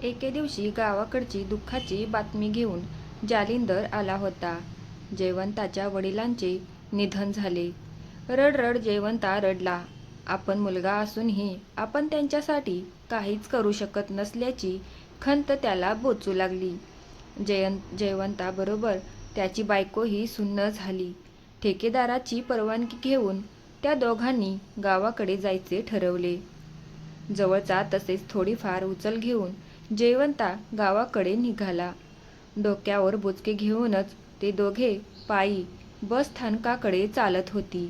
एके दिवशी गावाकडची दुःखाची बातमी घेऊन जालिंदर आला होता. जयवंताच्या वडिलांचे निधन झाले. रड जयवंता रडला. आपण मुलगा असूनही आपण त्यांच्यासाठी काहीच करू शकत नसल्याची खंत त्याला बोचू लागली. जयवंताबरोबर त्याची बायकोही सुन्न झाली. ठेकेदाराची परवानगी घेऊन त्या दोघांनी गावाकडे जायचे ठरवले. जवळचा तसेच थोडीफार उचल घेऊन जयवंता गावाकडे निघाला. डोक्यावर बोचके घेऊनच ते दोघे पायी बस स्थानकाकडे चालत होती.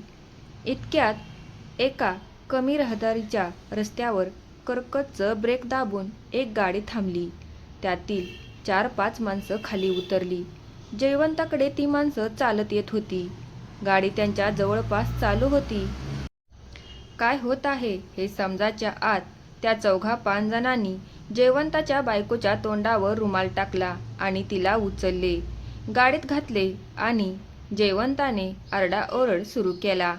इतक्यात एका कमी रहदारीच्या रस्त्यावर कर्कच्च ब्रेक दाबून एक गाडी थांबली. त्यातील 4-5 माणसं खाली उतरली. जयवंताकडे ती माणसं चालत येत होती. गाडी त्यांच्या जवळपास चालू होती. काय होत आहे हे समजायच्या आत त्या 4-5 जणांनी जयवंताच्या बायकोच्या तोंडावर रुमाल टाकला आणि तिला उचलले, गाडीत घातले आणि जयवंताने आरडाओरड सुरू केला.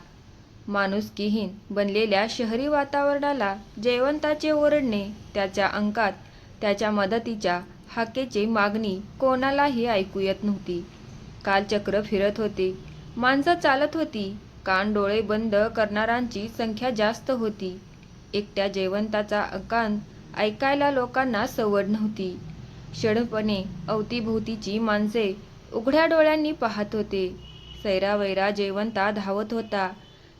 माणुसकीहीन बनलेल्या शहरी वातावरणाला जयवंताचे ओरडणे, त्याच्या अंकात त्याच्या मदतीच्या हाकेची मागणी कोणालाही ऐकू येत नव्हती. कालचक्र फिरत होते. माणसं चालत होती. कान डोळे बंद करणाऱ्यांची संख्या जास्त होती. एकट्या जयवंताचा अंकात ऐकायला लोकांना सवड नव्हती. क्षणपणे अवतीभोवतीची माणसे उघड्या डोळ्यांनी पाहत होते. सैरावैरा जयवंता धावत होता.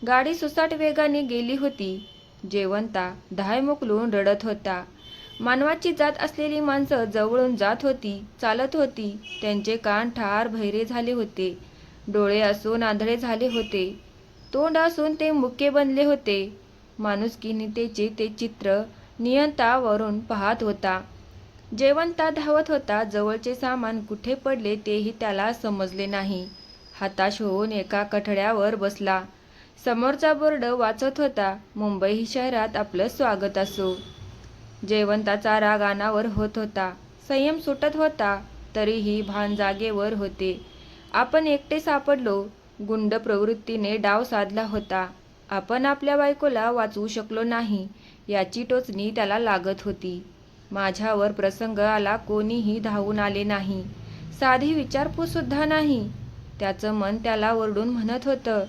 गाडी सुसाट वेगाने गेली होती. जयवंता धाय मोकलून रडत होता. मानवाची जात असलेली माणसं जवळून जात होती, चालत होती. त्यांचे कान ठार बहिरे झाले होते. डोळे असून आंधळे झाले होते. तोंड असून ते मुके बनले होते. माणुसकीहीनतेचे ते चित्र नियंता वरून पाहत होता. जयवंता धावत होता. जवळचे सामान कुठे पडले तेही त्याला समजले नाही. हताश होऊन एका कठड्यावर बसला. समोरचा बोर्ड वाचत होता, मुंबई शहरात आपलं स्वागत असो. जयवंताचा राग अनावर होत होता. संयम सुटत होता. तरीही भान जागेवर होते. आपण एकटे सापडलो. गुंड प्रवृत्तीने डाव साधला होता. आपण आपल्या बायकोला वाचवू शकलो नाही याची टोचणी त्याला लागत होती. माझ्यावर प्रसंग आला, कोणीही धावून आले नाही. साधी विचारपूस सुद्धा नाही. त्याचं मन त्याला ओरडून म्हणत होतं,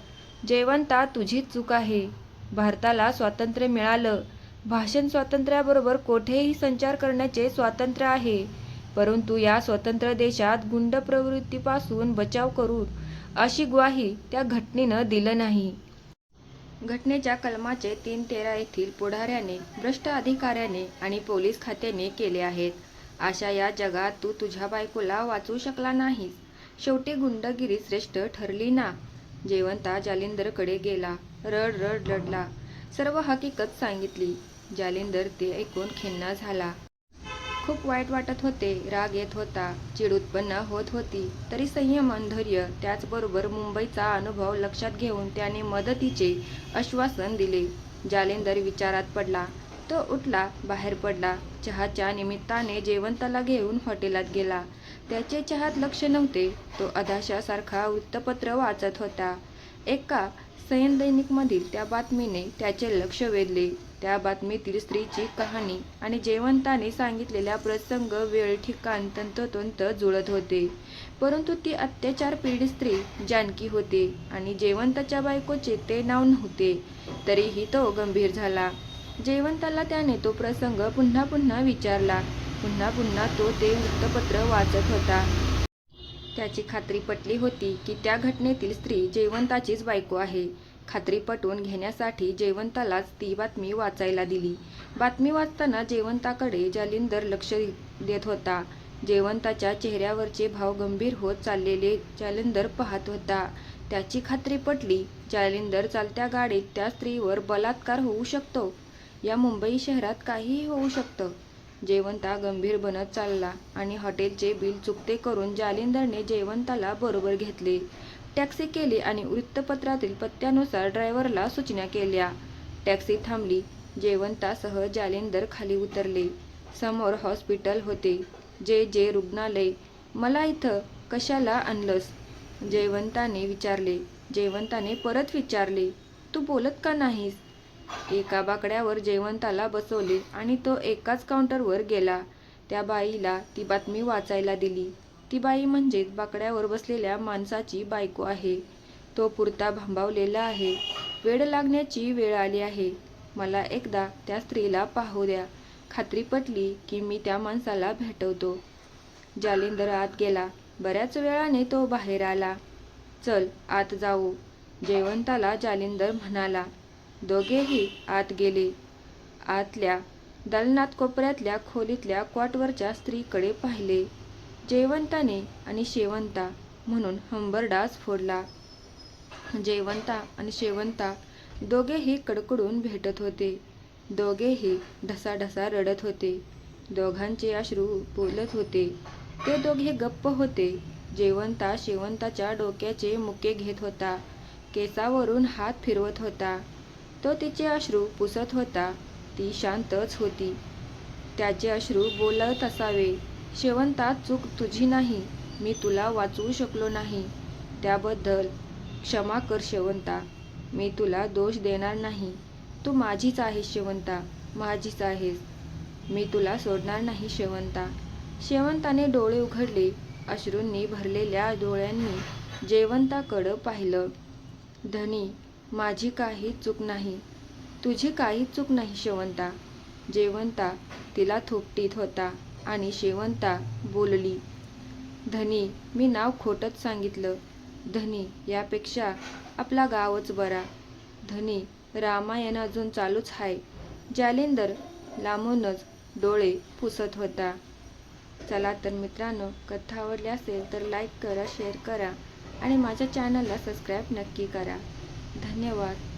जयवंता तुझीच चूक आहे. भारताला स्वातंत्र्य मिळालं. भाषण स्वातंत्र्याबरोबर कोठेही संचार करण्याचे स्वातंत्र्य आहे. परंतु या स्वतंत्र देशात गुंड प्रवृत्तीपासून बचाव करू अशी ग्वाही त्या घटनेनं दिलं नाही. घटनेच्या कलमाचे 313 येथील पुढाऱ्याने, भ्रष्ट अधिकाऱ्याने आणि पोलीस खात्याने केले आहेत. अशा या जगात तू तुझ्या बायकोला वाचवू शकला नाहीस. शेवटी गुंडगिरी श्रेष्ठ ठरली ना. जयवंता जालिंदरकडे गेला. रड रडला. सर्व हकीकत सांगितली. जालिंदर ते ऐकून खिन्न झाला. खूप वाईट वाटत होते. राग येत होता. चीड उत्पन्न होत होती. तरी संयम, धैर्य, त्याचबरोबर मुंबईचा अनुभव लक्षात घेऊन त्याने मदतीचे आश्वासन दिले. जालिंदर विचारात पडला. तो उठला, बाहेर पडला. चहाच्या निमित्ताने जयवंताला घेऊन हॉटेलात गेला. त्याचे चहात लक्ष नव्हते. तो अधाशासारखा वृत्तपत्र वाचत होता. एका सैन्यदैनिकमधील त्या बातमीने त्याचे लक्ष वेधले. त्या बातमीतील स्त्रीची कहाणी आणि जयवंताने सांगितलेला प्रसंग, वेळ, ठिकाण तंतोतंत जुळत होते. परंतु ती अत्याचार पीडित स्त्री जानकी होती आणि जयवंताच्या बायकोचे ते नाव नव्हते. तरीही तो गंभीर झाला. जयवंताला त्याने तो प्रसंग पुन्हा पुन्हा विचारला. पुन्हा तो ते वृत्तपत्र वाचत होता. त्याची खात्री पटली होती की त्या घटनेतील स्त्री जयवंताचीच बायको आहे. खात्री पटवून घेण्यासाठी जयवंतालाच ती बातमी वाचायला दिली. बातमी वाचताना जयवंताकडे जालिंदर लक्ष देत होता. जयवंताच्या चेहऱ्यावरचे भाव गंभीर होत चाललेले जालिंदर पाहत होता. त्याची खात्री पटली. जालिंदर चालत्या गाडीत त्या स्त्रीवर बलात्कार होऊ शकतो. या मुंबई शहरात काहीही होऊ शकतं. जयवंता गंभीर बनत चालला आणि हॉटेलचे बिल चुकते करून जालिंदरने जयवंताला बरोबर घेतले. टॅक्सी केली आणि वृत्तपत्रातील पत्त्यानुसार ड्रायव्हरला सूचना केल्या. टॅक्सी थांबली. जयवंतासह जालिंदर खाली उतरले. समोर हॉस्पिटल होते. जे रुग्णालय. मला इथं कशाला आणलंस? जयवंताने विचारले. जयवंताने परत विचारले, तू बोलत का नाहीस? एका बाकड्यावर जयवंताला बसवले आणि तो एकाच काउंटरवर गेला. त्या बाईला ती बातमी वाचायला दिली. ती बाई म्हणजेच बाकड्यावर बसलेल्या माणसाची बायको आहे. तो पुरता भांबावलेला आहे. वेड लागण्याची वेळ आली आहे. मला एकदा त्या स्त्रीला पाहू द्या. खात्री पटली की मी त्या माणसाला भेटवतो. जालिंदर आत गेला. बऱ्याच वेळाने तो बाहेर आला. चल आत जाऊ, जयवंताला जालिंदर म्हणाला. दोघेही आत गेले. आतल्या दालनात कोपऱ्यातल्या खोलीतल्या क्वाटवरच्या स्त्रीकडे पाहिले. जयवंताने आणि शेवंता म्हणून हंबरडाच फोडला. जयवंता आणि शेवंता दोघेही कडकडून भेटत होते. दोघेही ढसाढसा रडत होते. दोघांचे अश्रू बोलत होते. ते दोघे गप्प होते. जयवंता शेवंताच्या डोक्याचे मुके घेत होता. केसावरून हात फिरवत होता. तो तिचे अश्रू पुसत होता. ती शांतच होती. त्याचे अश्रू बोलत असावे. शेवंता, चूक तुझी नाही. मी तुला वाचवू शकलो नाही. त्याबद्दल क्षमा कर शेवंता. मी तुला दोष देणार नाही. तू माझीच आहेस शेवंता, माझीच आहेस. मी तुला सोडणार नाही शेवंता. शेवंताने डोळे उघडले. अश्रूंनी भरलेल्या डोळ्यांनी जयवंताकडं पाहिलं. धनी, माझी काही चूक नाही. तुझी काही चूक नाही शेवंता. जयवंता तिला थोपटीत होता आणि शेवंता बोलली. धनी, मी नाव खोटंच सांगितलं. धनी, यापेक्षा आपला गावच बरा. धनी, रामायण अजून चालूच आहे. जालिंदर लांबूनच डोळे पुसत होता. चला तर मित्रांनो, कथा आवडली असेल तर लाईक करा, शेअर करा आणि माझ्या चॅनलला सबस्क्राईब नक्की करा. धन्यवाद.